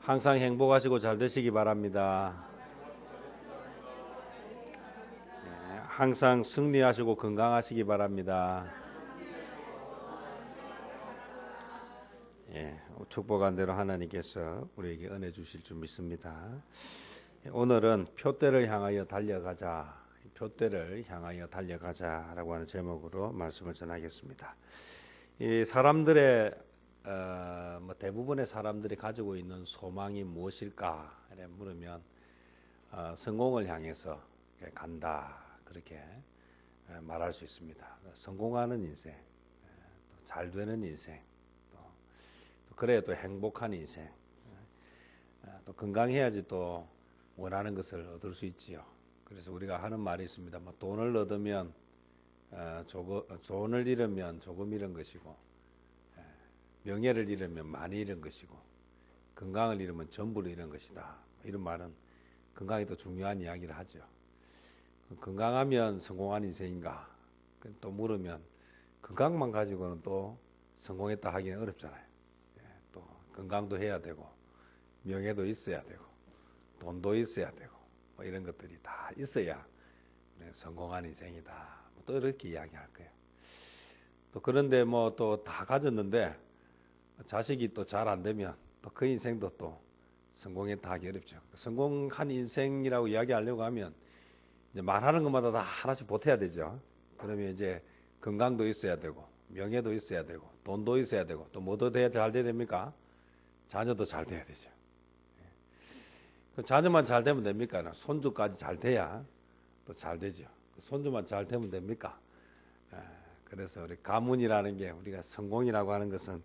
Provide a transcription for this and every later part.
항상 행복하시고 잘 되시기 바랍니다. 항상 승리하시고 건강하시기 바랍니다. 축복한 대로 하나님께서 우리에게 은혜 주실 줄 믿습니다. 오늘은 표대를 향하여 달려가자, 표대를 향하여 달려가자라고 하는 제목으로 말씀을 전하겠습니다. 이 사람들의 대부분의 사람들이 가지고 있는 소망이 무엇일까 물으면 성공을 향해서 간다, 그렇게 말할 수 있습니다. 성공하는 인생, 또 잘 되는 인생, 또 그래야 또 행복한 인생, 또 건강해야지 또 원하는 것을 얻을 수 있지요. 그래서 우리가 하는 말이 있습니다. 돈을 얻으면 돈을 잃으면 조금 잃은 것이고, 명예를 잃으면 많이 잃은 것이고, 건강을 잃으면 전부를 잃은 것이다. 이런 말은 건강이 더 중요한 이야기를 하죠. 건강하면 성공한 인생인가? 또 물으면 건강만 가지고는 또 성공했다 하기는 어렵잖아요. 또 건강도 해야 되고, 명예도 있어야 되고, 돈도 있어야 되고, 이런 것들이 다 있어야 성공한 인생이다. 또 이렇게 이야기할 거예요. 또 그런데 또 다 가졌는데 자식이 또 잘 안 되면 또 그 인생도 또 성공했다 하기 어렵죠. 성공한 인생이라고 이야기하려고 하면 이제 말하는 것마다 다 하나씩 보태야 되죠. 그러면 이제 건강도 있어야 되고, 명예도 있어야 되고, 돈도 있어야 되고, 또 뭐도 잘 돼야 됩니까? 자녀도 잘 돼야 되죠. 자녀만 잘 되면 됩니까? 손주까지 잘 돼야 또 잘 되죠. 손주만 잘 되면 됩니까? 그래서 우리 가문이라는 게, 우리가 성공이라고 하는 것은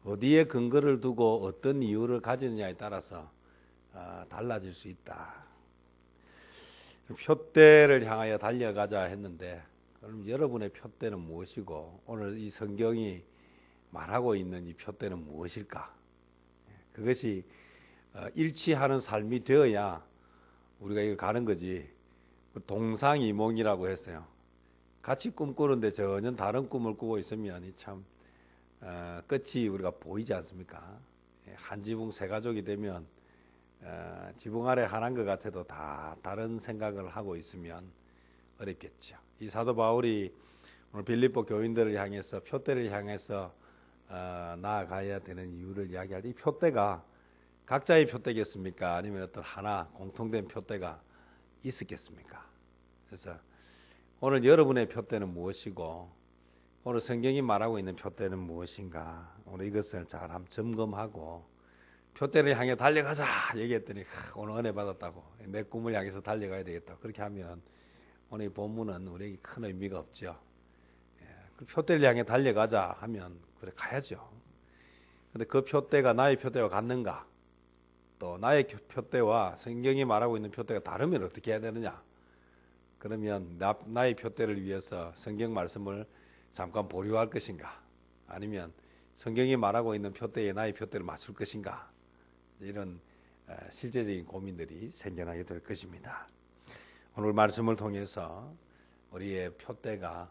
어디에 근거를 두고 어떤 이유를 가지느냐에 따라서 달라질 수 있다. 표대를 향하여 달려가자 했는데, 그럼 여러분의 표대는 무엇이고, 오늘 이 성경이 말하고 있는 이 표대는 무엇일까? 그것이 일치하는 삶이 되어야 우리가 이걸 가는 거지. 동상이몽이라고 했어요. 같이 꿈꾸는데 전혀 다른 꿈을 꾸고 있으면 참 끝이 우리가 보이지 않습니까? 한 지붕 세 가족이 되면 지붕 아래 하나인 것 같아도 다 다른 생각을 하고 있으면 어렵겠죠. 이 사도 바울이 오늘 빌립보 교인들을 향해서 표대를 향해서 나아가야 되는 이유를 이야기할, 이 표대가 각자의 표대겠습니까? 아니면 어떤 하나 공통된 표대가 있었겠습니까? 그래서 오늘 여러분의 표대는 무엇이고, 오늘 성경이 말하고 있는 표대는 무엇인가? 오늘 이것을 잘 한번 점검하고 표대를 향해 달려가자 얘기했더니 오늘 은혜 받았다고, 내 꿈을 향해서 달려가야 되겠다, 그렇게 하면 오늘 이 본문은 우리에게 큰 의미가 없죠. 그 표대를 향해 달려가자 하면 그래 가야죠. 근데 그 표대가 나의 표대와 같는가? 또 나의 표대와 성경이 말하고 있는 표대가 다르면 어떻게 해야 되느냐? 그러면 나의 표대를 위해서 성경 말씀을 잠깐 보류할 것인가? 아니면 성경이 말하고 있는 표대에 나의 표대를 맞출 것인가? 이런 실제적인 고민들이 생겨나게 될 것입니다. 오늘 말씀을 통해서 우리의 표대가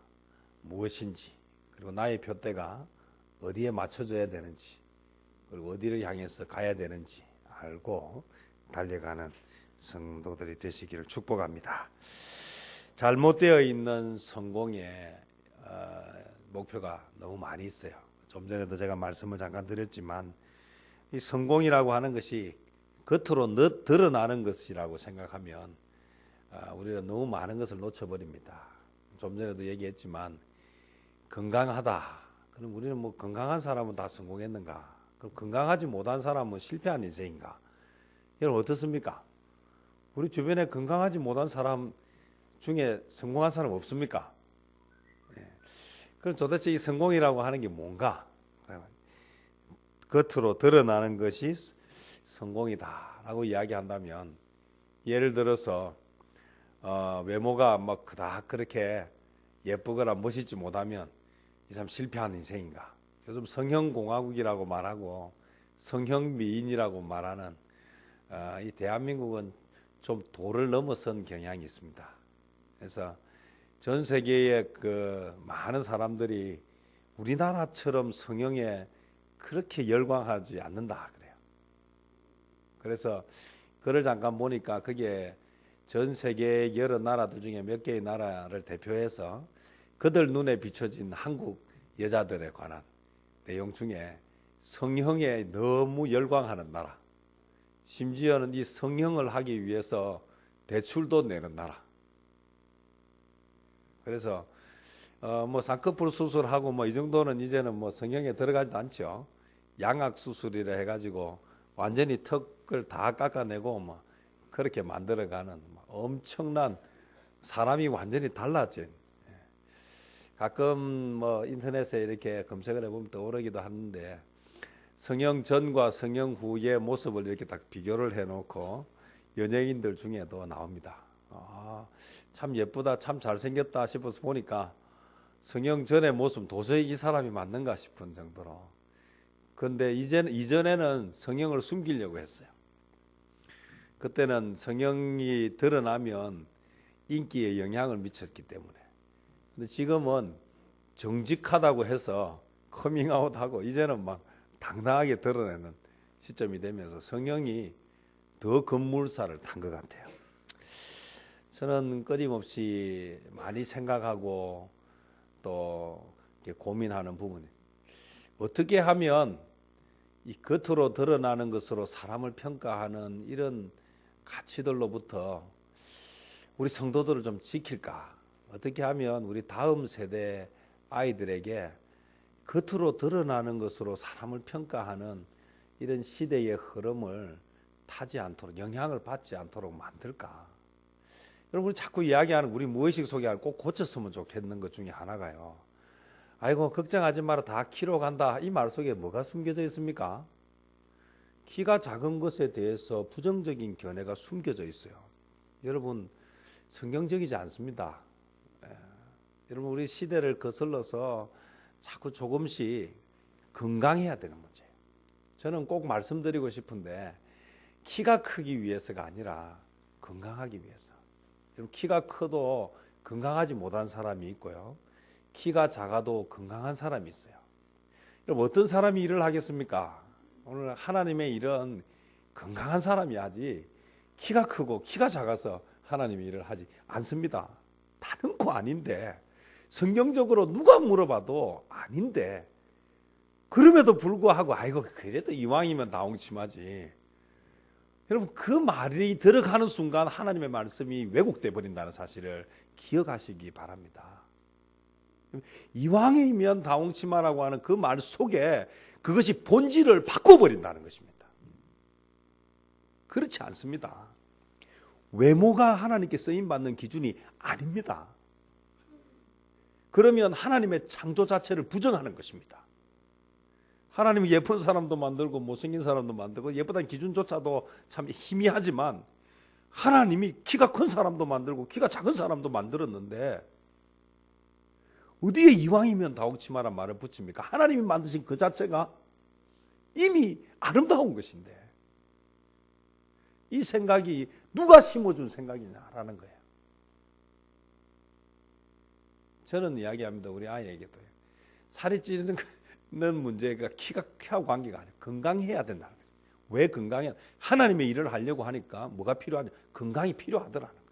무엇인지, 그리고 나의 표대가 어디에 맞춰져야 되는지, 그리고 어디를 향해서 가야 되는지 알고 달려가는 성도들이 되시기를 축복합니다. 잘못되어 있는 성공의 목표가 너무 많이 있어요. 좀 전에도 제가 말씀을 잠깐 드렸지만, 이 성공이라고 하는 것이 겉으로 드러나는 것이라고 생각하면 우리는 너무 많은 것을 놓쳐버립니다. 좀 전에도 얘기했지만, 건강하다, 그럼 우리는 건강한 사람은 다 성공했는가? 그럼 건강하지 못한 사람은 실패한 인생인가? 여러분 어떻습니까? 우리 주변에 건강하지 못한 사람 중에 성공한 사람 없습니까? 그럼 도대체 이 성공이라고 하는 게 뭔가? 겉으로 드러나는 것이 성공이다라고 이야기한다면, 예를 들어서 외모가 그닥 그렇게 예쁘거나 멋있지 못하면 이 사람 실패한 인생인가? 요즘 성형공화국이라고 말하고 성형미인이라고 말하는 이 대한민국은 좀 도를 넘어선 경향이 있습니다. 그래서 전 세계의 그 많은 사람들이 우리나라처럼 성형에 그렇게 열광하지 않는다 그래요. 그래서 글을 잠깐 보니까 그게 전 세계 여러 나라들 중에 몇 개의 나라를 대표해서 그들 눈에 비춰진 한국 여자들에 관한 내용 중에 성형에 너무 열광하는 나라, 심지어는 이 성형을 하기 위해서 대출도 내는 나라. 그래서 뭐 쌍꺼풀 수술하고 뭐 이 정도는 이제는 뭐 성형에 들어가지도 않죠. 양악 수술이라 해가지고 완전히 턱을 다 깎아내고 뭐 그렇게 만들어가는 엄청난 사람이 완전히 달라진. 가끔 뭐 인터넷에 이렇게 검색을 해보면 떠오르기도 하는데 성형 전과 성형 후의 모습을 이렇게 딱 비교를 해놓고 연예인들 중에도 나옵니다. 참 예쁘다, 참 잘생겼다 싶어서 보니까 성형 전의 모습 도저히 이 사람이 맞는가 싶은 정도로. 그런데 이전에는 성형을 숨기려고 했어요. 그때는 성형이 드러나면 인기에 영향을 미쳤기 때문에. 근데 지금은 정직하다고 해서 커밍아웃하고 이제는 막 당당하게 드러내는 시점이 되면서 성형이 더 급물살을 탄 것 같아요. 저는 끊임없이 많이 생각하고 또 고민하는 부분이 어떻게 하면 이 겉으로 드러나는 것으로 사람을 평가하는 이런 가치들로부터 우리 성도들을 좀 지킬까? 어떻게 하면 우리 다음 세대 아이들에게 겉으로 드러나는 것으로 사람을 평가하는 이런 시대의 흐름을 타지 않도록, 영향을 받지 않도록 만들까? 여러분, 우리 자꾸 이야기하는 우리 무의식 속에 꼭 고쳤으면 좋겠는 것 중에 하나가요. 아이고 걱정하지 마라, 다 키로 간다. 이 말 속에 뭐가 숨겨져 있습니까? 키가 작은 것에 대해서 부정적인 견해가 숨겨져 있어요. 여러분, 성경적이지 않습니다. 여러분, 우리 시대를 거슬러서 자꾸 조금씩 건강해야 되는 문제예요. 저는 꼭 말씀드리고 싶은데 키가 크기 위해서가 아니라 건강하기 위해서. 여러분, 키가 커도 건강하지 못한 사람이 있고요. 키가 작아도 건강한 사람이 있어요. 여러분, 어떤 사람이 일을 하겠습니까? 오늘 하나님의 일은 건강한 사람이 하지 키가 크고 키가 작아서 하나님의 일을 하지 않습니다. 다른 거 아닌데, 성경적으로 누가 물어봐도 아닌데, 그럼에도 불구하고 아이고 그래도 이왕이면 다홍침하지. 여러분, 그 말이 들어가는 순간 하나님의 말씀이 왜곡돼 버린다는 사실을 기억하시기 바랍니다. 이왕이면 다홍치마라고 하는 그 말 속에 그것이 본질을 바꿔버린다는 것입니다. 그렇지 않습니다. 외모가 하나님께 쓰임받는 기준이 아닙니다. 그러면 하나님의 창조 자체를 부정하는 것입니다. 하나님이 예쁜 사람도 만들고 못생긴 사람도 만들고 예쁘다는 기준조차도 참 희미하지만 하나님이 키가 큰 사람도 만들고 키가 작은 사람도 만들었는데 어디에 이왕이면 다홍치마란 말을 붙입니까? 하나님이 만드신 그 자체가 이미 아름다운 것인데 이 생각이 누가 심어준 생각이냐라는 거예요. 저는 이야기합니다. 우리 아이에게도요. 살이 찌는 문제가 키하고 관계가 아니에요. 건강해야 된다는 거죠. 왜 건강해야? 하나님의 일을 하려고 하니까 뭐가 필요하냐? 건강이 필요하더라는 거예요.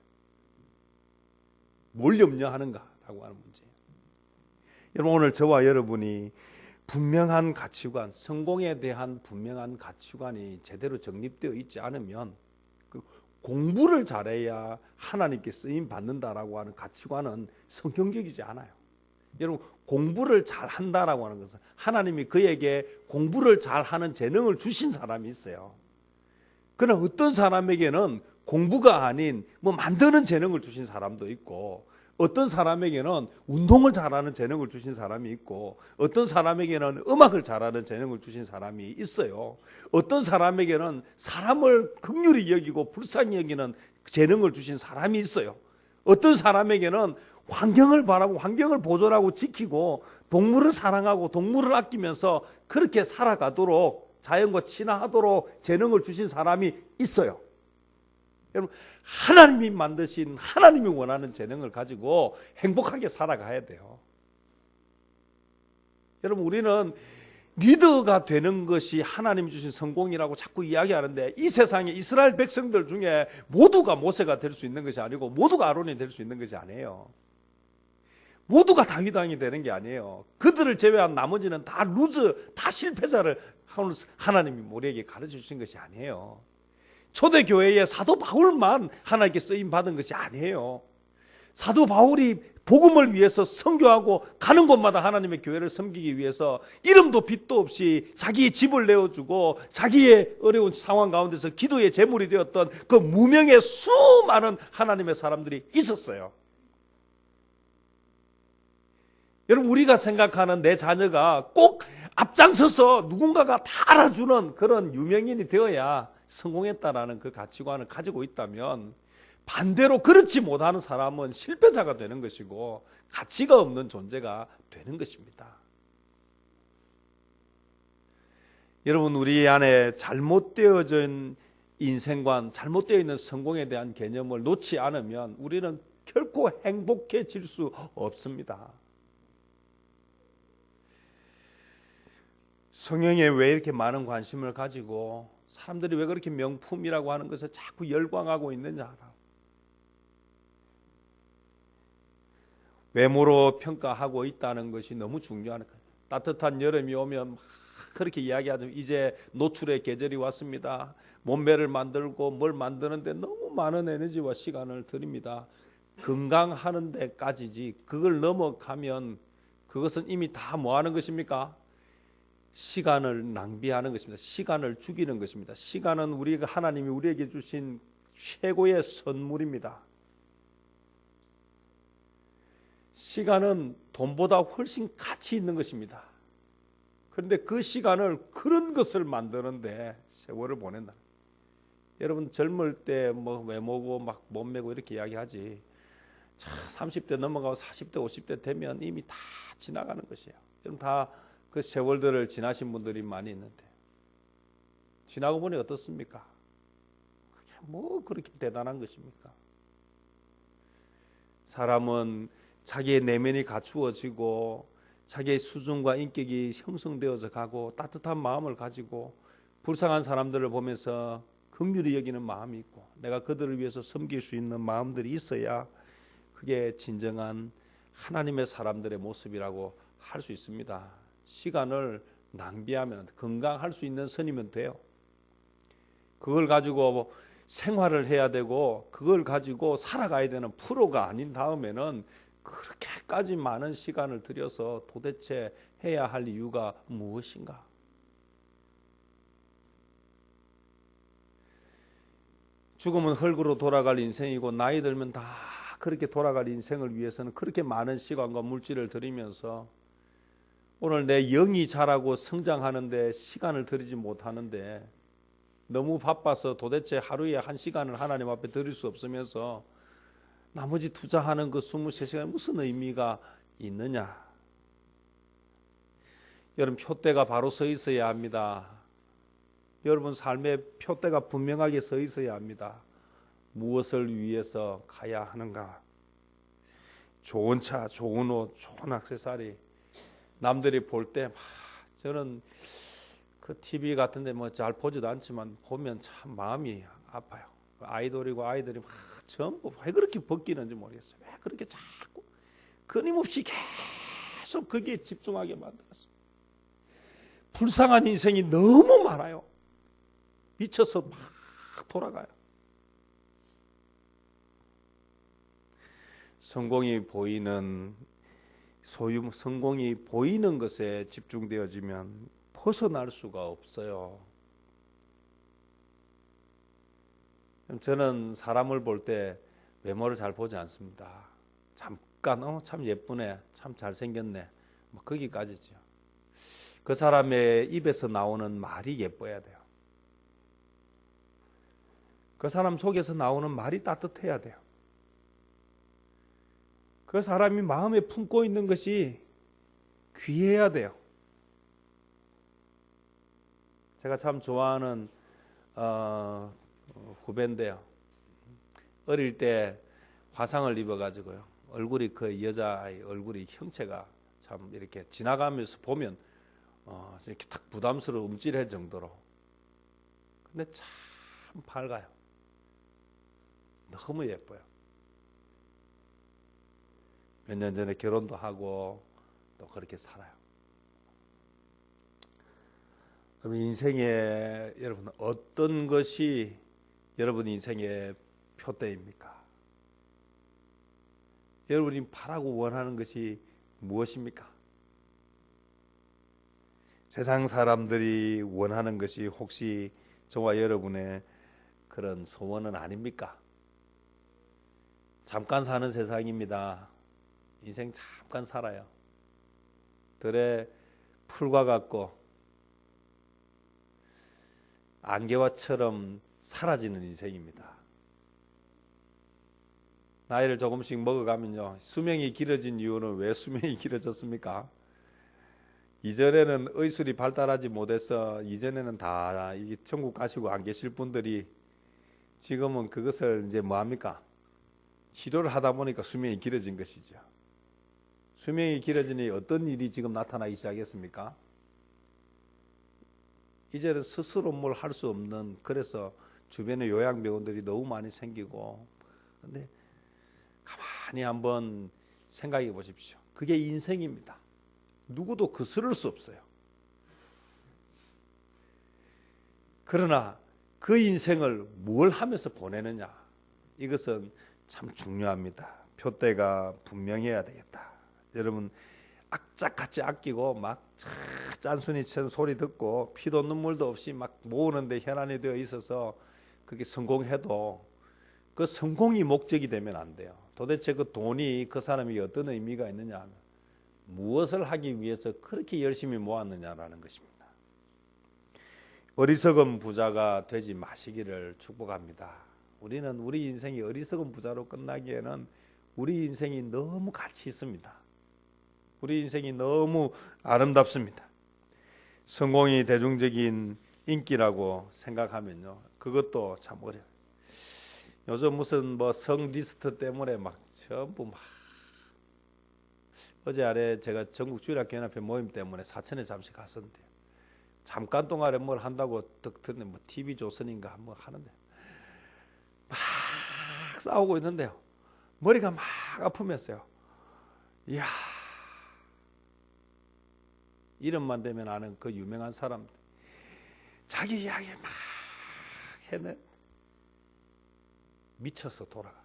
뭘 염려하는가라고 하는 문제예요. 여러분, 오늘 저와 여러분이 분명한 가치관, 성공에 대한 분명한 가치관이 제대로 정립되어 있지 않으면 공부를 잘해야 하나님께 쓰임 받는다라고 하는 가치관은 성경적이지 않아요. 여러분, 공부를 잘한다라고 하는 것은 하나님이 그에게 공부를 잘하는 재능을 주신 사람이 있어요. 그러나 어떤 사람에게는 공부가 아닌 뭐 만드는 재능을 주신 사람도 있고, 어떤 사람에게는 운동을 잘하는 재능을 주신 사람이 있고, 어떤 사람에게는 음악을 잘하는 재능을 주신 사람이 있어요. 어떤 사람에게는 사람을 긍휼히 여기고 불쌍히 여기는 재능을 주신 사람이 있어요. 어떤 사람에게는 환경을 바라고 환경을 보존하고 지키고 동물을 사랑하고 동물을 아끼면서 그렇게 살아가도록 자연과 친화하도록 재능을 주신 사람이 있어요. 여러분, 하나님이 만드신 하나님이 원하는 재능을 가지고 행복하게 살아가야 돼요. 여러분, 우리는 리더가 되는 것이 하나님이 주신 성공이라고 자꾸 이야기하는데, 이 세상에 이스라엘 백성들 중에 모두가 모세가 될 수 있는 것이 아니고 모두가 아론이 될 수 있는 것이 아니에요. 모두가 다윗 왕이 되는 게 아니에요. 그들을 제외한 나머지는 다 루즈, 다 실패자를 하나님이 우리에게 가르쳐 주신 것이 아니에요. 초대교회의 사도 바울만 하나님께 쓰임 받은 것이 아니에요. 사도 바울이 복음을 위해서 선교하고 가는 곳마다 하나님의 교회를 섬기기 위해서 이름도 빚도 없이 자기의 집을 내어주고 자기의 어려운 상황 가운데서 기도의 제물이 되었던 그 무명의 수많은 하나님의 사람들이 있었어요. 여러분, 우리가 생각하는 내 자녀가 꼭 앞장서서 누군가가 다 알아주는 그런 유명인이 되어야 성공했다라는 그 가치관을 가지고 있다면, 반대로 그렇지 못하는 사람은 실패자가 되는 것이고 가치가 없는 존재가 되는 것입니다. 여러분, 우리 안에 잘못되어진 인생관, 잘못되어 있는 성공에 대한 개념을 놓지 않으면 우리는 결코 행복해질 수 없습니다. 성경에 왜 이렇게 많은 관심을 가지고 사람들이 왜 그렇게 명품이라고 하는 것에 자꾸 열광하고 있느냐? 외모로 평가하고 있다는 것이 너무 중요한 거예요. 따뜻한 여름이 오면 막 그렇게 이야기하죠. 이제 노출의 계절이 왔습니다. 몸매를 만들고 뭘 만드는데 너무 많은 에너지와 시간을 들입니다. 건강하는 데까지지, 그걸 넘어가면 그것은 이미 다 뭐 하는 것입니까? 시간을 낭비하는 것입니다. 시간을 죽이는 것입니다. 시간은 우리가 하나님이 우리에게 주신 최고의 선물입니다. 시간은 돈보다 훨씬 가치 있는 것입니다. 그런데 그 시간을 그런 것을 만드는데 세월을 보낸다. 여러분, 젊을 때 뭐 외모고 막 몸매고 이렇게 이야기하지, 30대 넘어가고 40대 50대 되면 이미 다 지나가는 것이에요. 여러분, 다 그 세월들을 지나신 분들이 많이 있는데 지나고 보니 어떻습니까? 그게 뭐 그렇게 대단한 것입니까? 사람은 자기의 내면이 갖추어지고 자기의 수준과 인격이 형성되어서 가고 따뜻한 마음을 가지고 불쌍한 사람들을 보면서 긍휼히 여기는 마음이 있고 내가 그들을 위해서 섬길 수 있는 마음들이 있어야 그게 진정한 하나님의 사람들의 모습이라고 할 수 있습니다. 시간을 낭비하면, 건강할 수 있는 선이면 돼요. 그걸 가지고 생활을 해야 되고 그걸 가지고 살아가야 되는 프로가 아닌 다음에는 그렇게까지 많은 시간을 들여서 도대체 해야 할 이유가 무엇인가? 죽음은 흙으로 돌아갈 인생이고 나이 들면 다 그렇게 돌아갈 인생을 위해서는 그렇게 많은 시간과 물질을 들이면서 오늘 내 영이 자라고 성장하는데 시간을 들이지 못하는데, 너무 바빠서 도대체 하루에 1시간을 하나님 앞에 드릴 수 없으면서 나머지 투자하는 그 23시간에 무슨 의미가 있느냐? 여러분, 표대가 바로 서 있어야 합니다. 여러분 삶의 표대가 분명하게 서 있어야 합니다. 무엇을 위해서 가야 하는가? 좋은 차, 좋은 옷, 좋은 액세서리, 남들이 볼 때 저는 그 TV 같은데 뭐 잘 보지도 않지만 보면 참 마음이 아파요. 아이돌이고 아이들이 막 전부 왜 그렇게 벗기는지 모르겠어요. 왜 그렇게 자꾸 끊임없이 계속 거기에 집중하게 만들었어요. 불쌍한 인생이 너무 많아요. 미쳐서 막 돌아가요. 성공이 보이는 성공이 보이는 것에 집중되어지면 벗어날 수가 없어요. 저는 사람을 볼 때 외모를 잘 보지 않습니다. 잠깐 참 예쁘네, 참 잘생겼네, 뭐 거기까지죠. 그 사람의 입에서 나오는 말이 예뻐야 돼요. 그 사람 속에서 나오는 말이 따뜻해야 돼요. 그 사람이 마음에 품고 있는 것이 귀해야 돼요. 제가 참 좋아하는 후배인데요. 어릴 때 화상을 입어가지고요. 얼굴이 그 여자아이 얼굴이 형체가 참 이렇게 지나가면서 보면 이렇게 탁 부담스러워 움찔할 정도로. 근데 참 밝아요. 너무 예뻐요. 몇 년 전에 결혼도 하고 또 그렇게 살아요. 그럼 인생에 여러분 어떤 것이 여러분 인생의 표대입니까? 여러분이 바라고 원하는 것이 무엇입니까? 세상 사람들이 원하는 것이 혹시 저와 여러분의 그런 소원은 아닙니까? 잠깐 사는 세상입니다. 인생 잠깐 살아요. 들에 풀과 같고 안개와처럼 사라지는 인생입니다. 나이를 조금씩 먹어가면요, 수명이 길어진 이유는 왜 수명이 길어졌습니까? 이전에는 의술이 발달하지 못해서 이전에는 다 이 천국 가시고 안 계실 분들이 지금은 그것을 이제 뭐 합니까? 치료를 하다 보니까 수명이 길어진 것이죠. 수명이 길어지니 어떤 일이 지금 나타나기 시작했습니까? 이제는 스스로 뭘 할 수 없는, 그래서 주변에 요양병원들이 너무 많이 생기고. 근데 가만히 한번 생각해 보십시오. 그게 인생입니다. 누구도 거스를 수 없어요. 그러나 그 인생을 뭘 하면서 보내느냐, 이것은 참 중요합니다. 표대가 분명해야 되겠다. 여러분, 악착같이 아끼고 막 짠순이처럼 소리 듣고 피도 눈물도 없이 막 모으는데 혈안이 되어 있어서 그게 성공해도 그 성공이 목적이 되면 안 돼요. 도대체 그 돈이 그 사람이 어떤 의미가 있느냐 하면 무엇을 하기 위해서 그렇게 열심히 모았느냐라는 것입니다. 어리석은 부자가 되지 마시기를 축복합니다. 우리는 우리 인생이 어리석은 부자로 끝나기에는 우리 인생이 너무 가치 있습니다. 우리 인생이 너무 아름답습니다. 성공이 대중적인 인기라고 생각하면요, 그것도 참 어려워요. 요즘 무슨 뭐 성 리스트 때문에 막 전부 막, 어제 아래 제가 전국 주일학교연합회 모임 때문에 사천에 잠시 갔었는데 잠깐 동안에 뭘 한다고 듣는데 뭐 TV 조선인가 뭐 하는데 막 싸우고 있는데요, 머리가 막 아프면서요. 이야, 이름만 되면 아는 그 유명한 사람 자기 이야기 막 해내. 미쳐서 돌아가는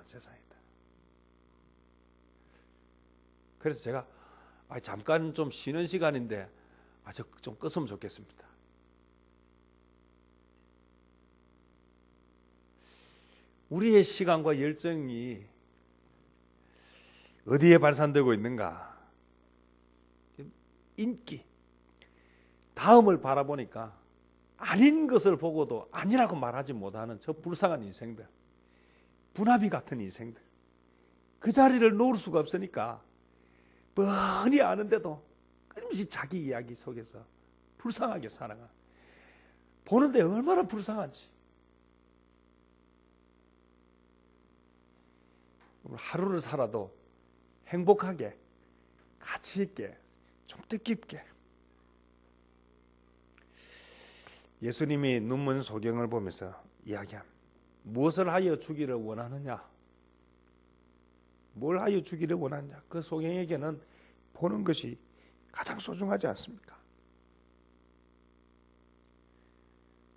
세상이다. 그래서 제가 잠깐 좀 쉬는 시간인데 저 좀 껐으면 좋겠습니다. 우리의 시간과 열정이 어디에 발산되고 있는가? 인기, 다음을 바라보니까 아닌 것을 보고도 아니라고 말하지 못하는 저 불쌍한 인생들, 분화비 같은 인생들, 그 자리를 놓을 수가 없으니까 뻔히 아는데도 끊임없이 자기 이야기 속에서 불쌍하게 살아가. 보는데 얼마나 불쌍한지. 하루를 살아도 행복하게, 가치 있게, 좀 뜻깊게. 예수님이 눈먼 소경을 보면서 이야기합니다. 무엇을 하여 주기를 원하느냐? 뭘 하여 주기를 원하느냐? 그 소경에게는 보는 것이 가장 소중하지 않습니까?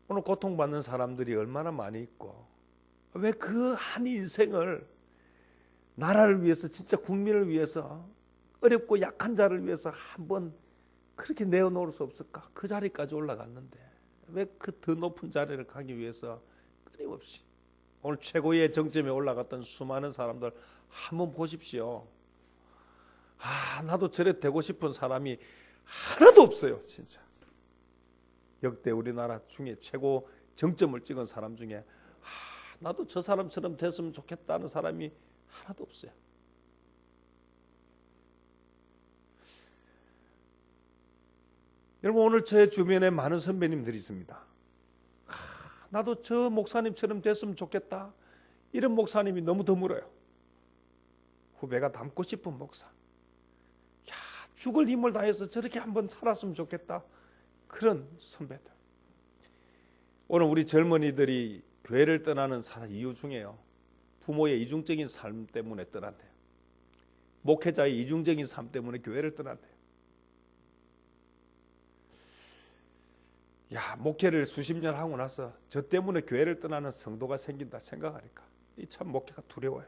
오늘 고통받는 사람들이 얼마나 많이 있고, 왜 그 한 인생을 나라를 위해서, 진짜 국민을 위해서, 어렵고 약한 자를 위해서 한번 그렇게 내어놓을 수 없을까? 그 자리까지 올라갔는데 왜 그 더 높은 자리를 가기 위해서 끊임없이 오늘 최고의 정점에 올라갔던 수많은 사람들 한번 보십시오. 나도 저래 되고 싶은 사람이 하나도 없어요. 진짜 역대 우리나라 중에 최고 정점을 찍은 사람 중에 나도 저 사람처럼 됐으면 좋겠다는 사람이 하나도 없어요. 여러분, 오늘 제 주변에 많은 선배님들이 있습니다. 나도 저 목사님처럼 됐으면 좋겠다. 이런 목사님이 너무 드물어요. 후배가 닮고 싶은 목사. 죽을 힘을 다해서 저렇게 한번 살았으면 좋겠다. 그런 선배들. 오늘 우리 젊은이들이 교회를 떠나는 이유 중에요, 부모의 이중적인 삶 때문에 떠난대요. 목회자의 이중적인 삶 때문에 교회를 떠난대요. 야, 목회를 수십 년 하고 나서 저 때문에 교회를 떠나는 성도가 생긴다 생각하니까 이 참 목회가 두려워요.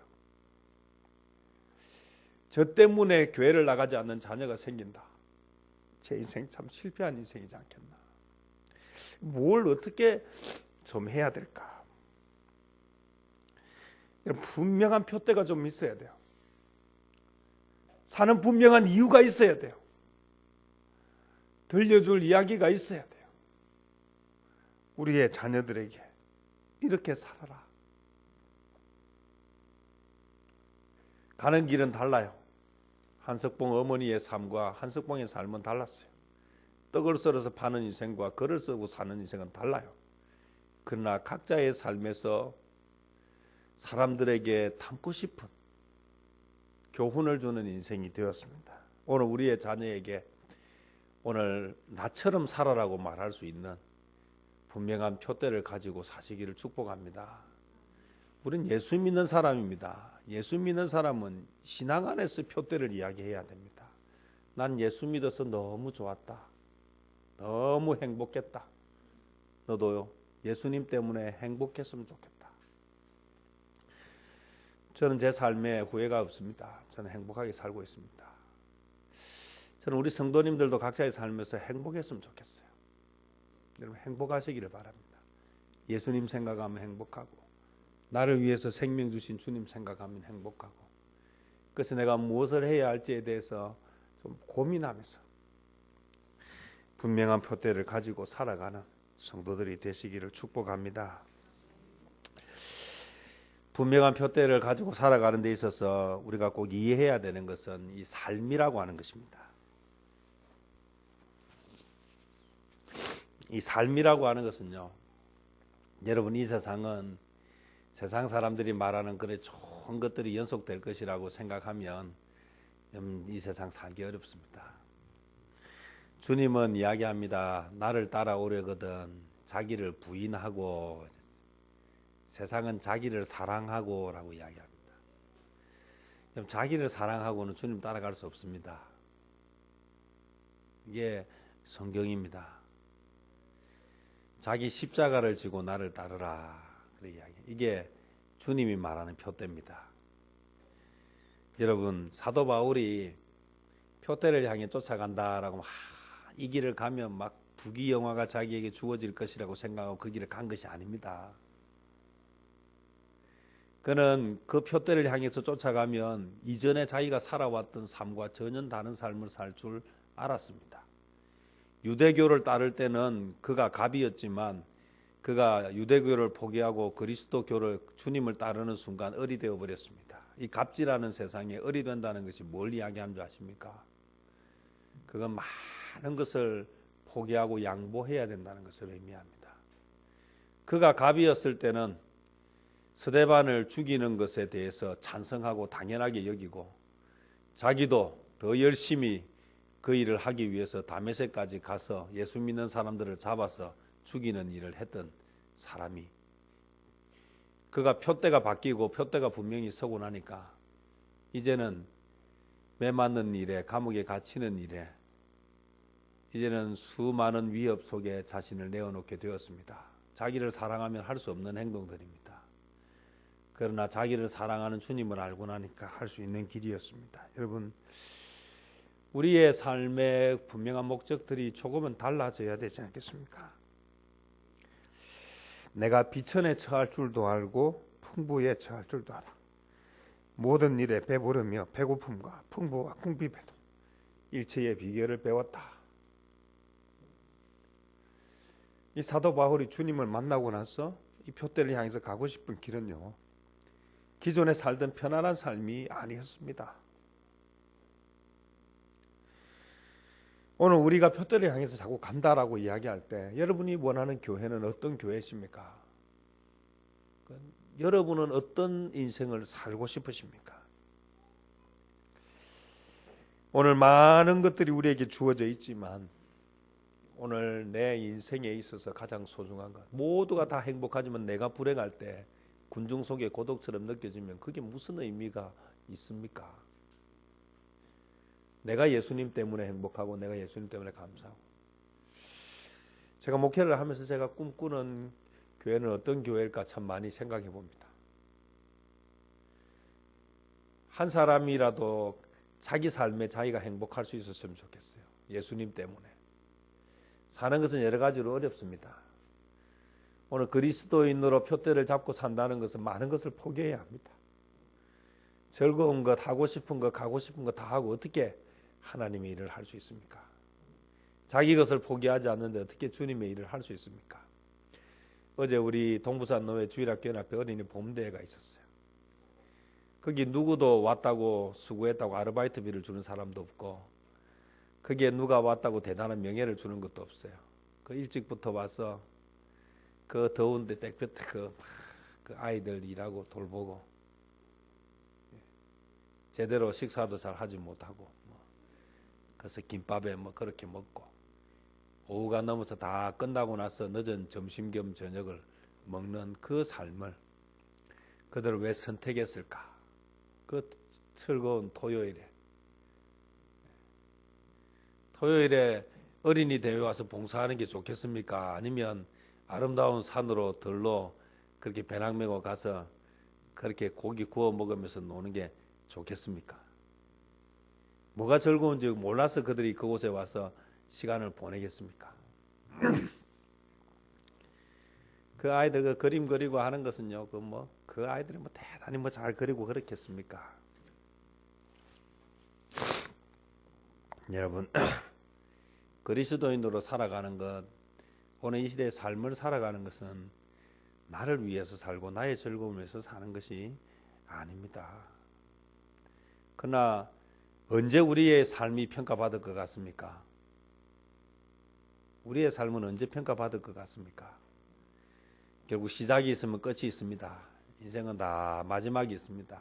저 때문에 교회를 나가지 않는 자녀가 생긴다. 제 인생 참 실패한 인생이지 않겠나. 뭘 어떻게 좀 해야 될까? 이런 분명한 표대가 좀 있어야 돼요. 사는 분명한 이유가 있어야 돼요. 들려줄 이야기가 있어야 돼요. 우리의 자녀들에게 이렇게 살아라. 가는 길은 달라요. 한석봉 어머니의 삶과 한석봉의 삶은 달랐어요. 떡을 썰어서 파는 인생과 글을 쓰고 사는 인생은 달라요. 그러나 각자의 삶에서 사람들에게 담고 싶은 교훈을 주는 인생이 되었습니다. 오늘 우리의 자녀에게 오늘 나처럼 살아라고 말할 수 있는 분명한 표대를 가지고 사시기를 축복합니다. 우린 예수 믿는 사람입니다. 예수 믿는 사람은 신앙 안에서 표대를 이야기해야 됩니다. 난 예수 믿어서 너무 좋았다. 너무 행복했다. 너도요? 예수님 때문에 행복했으면 좋겠다. 저는 제 삶에 후회가 없습니다. 저는 행복하게 살고 있습니다. 저는 우리 성도님들도 각자의 삶에서 행복했으면 좋겠어요. 여러분 행복하시기를 바랍니다. 예수님 생각하면 행복하고 나를 위해서 생명 주신 주님 생각하면 행복하고, 그래서 내가 무엇을 해야 할지에 대해서 좀 고민하면서 분명한 표대를 가지고 살아가는 성도들이 되시기를 축복합니다. 분명한 표대를 가지고 살아가는 데 있어서 우리가 꼭 이해해야 되는 것은 이 삶이라고 하는 것입니다. 이 삶이라고 하는 것은요, 여러분 이 세상은 세상 사람들이 말하는 그런 좋은 것들이 연속될 것이라고 생각하면 이 세상 살기 어렵습니다. 주님은 이야기합니다. 나를 따라오려거든 자기를 부인하고, 세상은 자기를 사랑하고 라고 이야기합니다. 자기를 사랑하고는 주님 따라갈 수 없습니다. 이게 성경입니다. 자기 십자가를 지고 나를 따르라. 그런 이야기. 이게 주님이 말하는 표대입니다. 여러분 사도 바울이 표대를 향해 쫓아간다라고 이 길을 가면 막 부귀영화가 자기에게 주어질 것이라고 생각하고 그 길을 간 것이 아닙니다. 그는 그 표대를 향해서 쫓아가면 이전에 자기가 살아왔던 삶과 전혀 다른 삶을 살 줄 알았습니다. 유대교를 따를 때는 그가 갑이었지만 그가 유대교를 포기하고 그리스도교를 주님을 따르는 순간 을이 되어 버렸습니다. 이 갑질하는 세상에 을이 된다는 것이 뭘 이야기하는 줄 아십니까? 그건 많은 것을 포기하고 양보해야 된다는 것을 의미합니다. 그가 갑이었을 때는 스데반을 죽이는 것에 대해서 찬성하고 당연하게 여기고 자기도 더 열심히 그 일을 하기 위해서 다메섹까지 가서 예수 믿는 사람들을 잡아서 죽이는 일을 했던 사람이, 그가 표대가 바뀌고 표대가 분명히 서고 나니까 이제는 매 맞는 일에, 감옥에 갇히는 일에, 이제는 수많은 위협 속에 자신을 내어놓게 되었습니다. 자기를 사랑하면 할 수 없는 행동들입니다. 그러나 자기를 사랑하는 주님을 알고 나니까 할 수 있는 길이었습니다. 여러분, 우리의 삶의 분명한 목적들이 조금은 달라져야 되지 않겠습니까? 내가 비천에 처할 줄도 알고 풍부에 처할 줄도 알아. 모든 일에 배부르며 배고픔과 풍부와 궁핍에도 일체의 비결을 배웠다. 이 사도 바울이 주님을 만나고 나서 이 표대를 향해서 가고 싶은 길은요, 기존에 살던 편안한 삶이 아니었습니다. 오늘 우리가 표대를 향해서 자꾸 간다라고 이야기할 때 여러분이 원하는 교회는 어떤 교회십니까? 여러분은 어떤 인생을 살고 싶으십니까? 오늘 많은 것들이 우리에게 주어져 있지만 오늘 내 인생에 있어서 가장 소중한 것, 모두가 다 행복하지만 내가 불행할 때 군중 속의 고독처럼 느껴지면 그게 무슨 의미가 있습니까? 내가 예수님 때문에 행복하고 내가 예수님 때문에 감사하고. 제가 목회를 하면서 제가 꿈꾸는 교회는 어떤 교회일까 참 많이 생각해 봅니다. 한 사람이라도 자기 삶에 자기가 행복할 수 있었으면 좋겠어요. 예수님 때문에. 사는 것은 여러 가지로 어렵습니다. 오늘 그리스도인으로 표대를 잡고 산다는 것은 많은 것을 포기해야 합니다. 즐거운 것, 하고 싶은 것, 가고 싶은 것 다 하고 어떻게 하나님의 일을 할 수 있습니까? 자기 것을 포기하지 않는데 어떻게 주님의 일을 할 수 있습니까? 어제 우리 동부산 노회 주일학교 앞에 어린이 봄대회가 있었어요. 거기 누구도 왔다고 수고했다고 아르바이트비를 주는 사람도 없고 거기에 누가 왔다고 대단한 명예를 주는 것도 없어요. 그 일찍부터 와서 그 더운데 땡볕에 그 아이들 일하고 돌보고 제대로 식사도 잘 하지 못하고 그래서 김밥에 그렇게 먹고 오후가 넘어서 다 끝나고 나서 늦은 점심 겸 저녁을 먹는 그 삶을 그들을 왜 선택했을까? 그 즐거운 토요일에 어린이 대회 와서 봉사하는 게 좋겠습니까? 아니면 아름다운 산으로 들로 그렇게 배낭 메고 가서 그렇게 고기 구워 먹으면서 노는 게 좋겠습니까? 뭐가 즐거운지 몰라서 그들이 그곳에 와서 시간을 보내겠습니까? 그 아이들 그 그림 그리고 하는 것은요, 그 아이들이 대단히 잘 그리고 그렇겠습니까? 여러분, 그리스도인으로 살아가는 것, 오늘 이 시대의 삶을 살아가는 것은 나를 위해서 살고 나의 즐거움을 위해서 사는 것이 아닙니다. 그러나 언제 우리의 삶이 평가받을 것 같습니까? 우리의 삶은 언제 평가받을 것 같습니까? 결국 시작이 있으면 끝이 있습니다. 인생은 다 마지막이 있습니다.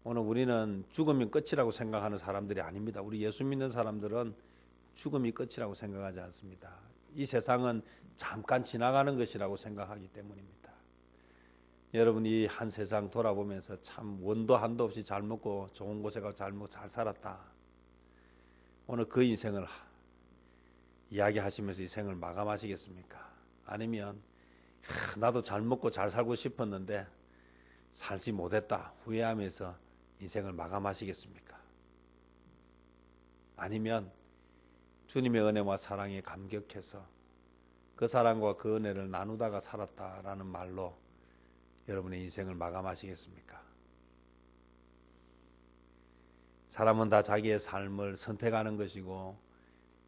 오늘 우리는 죽음이 끝이라고 생각하는 사람들이 아닙니다. 우리 예수 믿는 사람들은 죽음이 끝이라고 생각하지 않습니다. 이 세상은 잠깐 지나가는 것이라고 생각하기 때문입니다. 여러분 이 한 세상 돌아보면서 참 원도 한도 없이 잘 먹고 좋은 곳에 가서 잘 먹고 잘 살았다. 오늘 그 인생을 이야기하시면서 이 생을 마감하시겠습니까? 아니면 나도 잘 먹고 잘 살고 싶었는데 살지 못했다 후회하면서 인생을 마감하시겠습니까? 아니면 주님의 은혜와 사랑에 감격해서 그 사랑과 그 은혜를 나누다가 살았다라는 말로 여러분의 인생을 마감하시겠습니까? 사람은 다 자기의 삶을 선택하는 것이고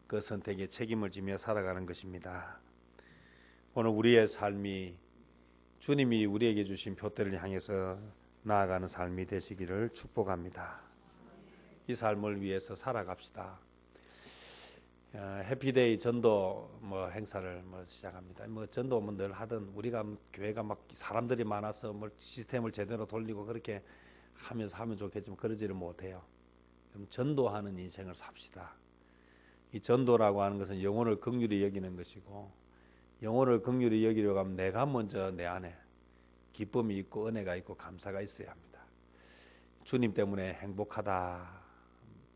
그 선택에 책임을 지며 살아가는 것입니다. 오늘 우리의 삶이 주님이 우리에게 주신 표대를 향해서 나아가는 삶이 되시기를 축복합니다. 이 삶을 위해서 살아갑시다. 해피데이 전도 행사를 시작합니다. 전도 늘 하던 우리가 교회가 사람들이 많아서 시스템을 제대로 돌리고 그렇게 하면 좋겠지만 그러지를 못해요. 그럼 전도하는 인생을 삽시다. 이 전도라고 하는 것은 영혼을 긍휼히 여기는 것이고 영혼을 긍휼히 여기려고 하면 내가 먼저 내 안에 기쁨이 있고 은혜가 있고 감사가 있어야 합니다. 주님 때문에 행복하다.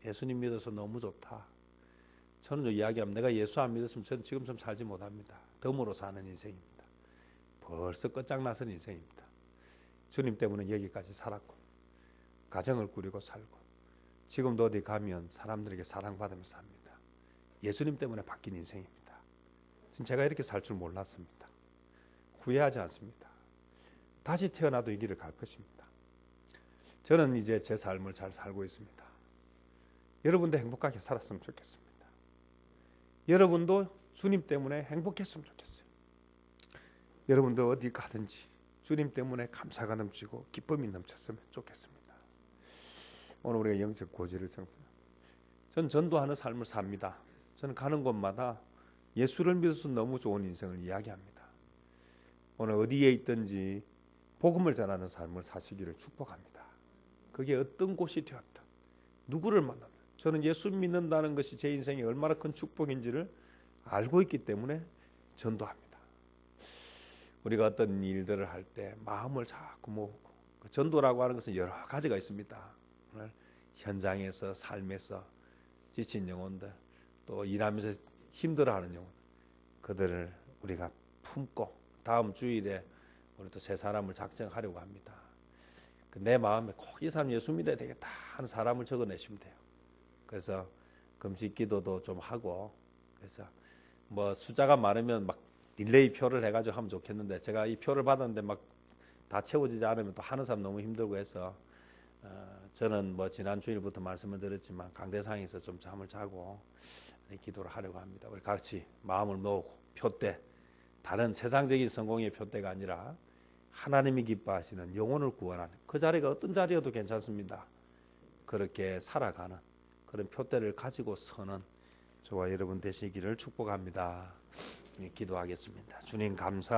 예수님 믿어서 너무 좋다. 저는 이야기하면 내가 예수 안 믿었으면 저는 지금 좀 살지 못합니다. 덤으로 사는 인생입니다. 벌써 끝장나선 인생입니다. 주님 때문에 여기까지 살았고 가정을 꾸리고 살고 지금도 어디 가면 사람들에게 사랑받으면서 삽니다. 예수님 때문에 바뀐 인생입니다. 제가 이렇게 살 줄 몰랐습니다. 후회하지 않습니다. 다시 태어나도 이 길을 갈 것입니다. 저는 이제 제 삶을 잘 살고 있습니다. 여러분도 행복하게 살았으면 좋겠습니다. 여러분도 주님 때문에 행복했으면 좋겠어요. 여러분도 어디 가든지 주님 때문에 감사가 넘치고 기쁨이 넘쳤으면 좋겠습니다. 오늘 우리가 영적 고지를 정립합니다. 저는 전도하는 삶을 삽니다. 저는 가는 곳마다 예수를 믿어서 너무 좋은 인생을 이야기합니다. 오늘 어디에 있든지 복음을 전하는 삶을 사시기를 축복합니다. 그게 어떤 곳이 되었든 누구를 만나든 저는 예수 믿는다는 것이 제 인생에 얼마나 큰 축복인지를 알고 있기 때문에 전도합니다. 우리가 어떤 일들을 할 때 마음을 자꾸 모으고, 전도라고 하는 것은 여러 가지가 있습니다. 오늘 현장에서, 삶에서 지친 영혼들, 또 일하면서 힘들어하는 영혼, 그들을 우리가 품고 다음 주일에 우리 또 새 사람을 작정하려고 합니다. 내 마음에 꼭 이 사람 예수 믿어야 되겠다 하는 사람을 적어내시면 돼요. 그래서 금식 기도도 좀 하고, 그래서 뭐 숫자가 많으면 막 릴레이 표를 해가지고 하면 좋겠는데, 제가 이 표를 받았는데 막 다 채워지지 않으면 또 하는 사람 너무 힘들고 해서 저는 뭐 지난 주일부터 말씀을 드렸지만 강대상에서 좀 잠을 자고 기도를 하려고 합니다. 우리 같이 마음을 모으고 표대, 다른 세상적인 성공의 표대가 아니라 하나님이 기뻐하시는 영혼을 구원하는 그 자리가 어떤 자리여도 괜찮습니다. 그렇게 살아가는 그런 표대를 가지고 서는 저와 여러분 되시기를 축복합니다. 기도하겠습니다. 주님 감사.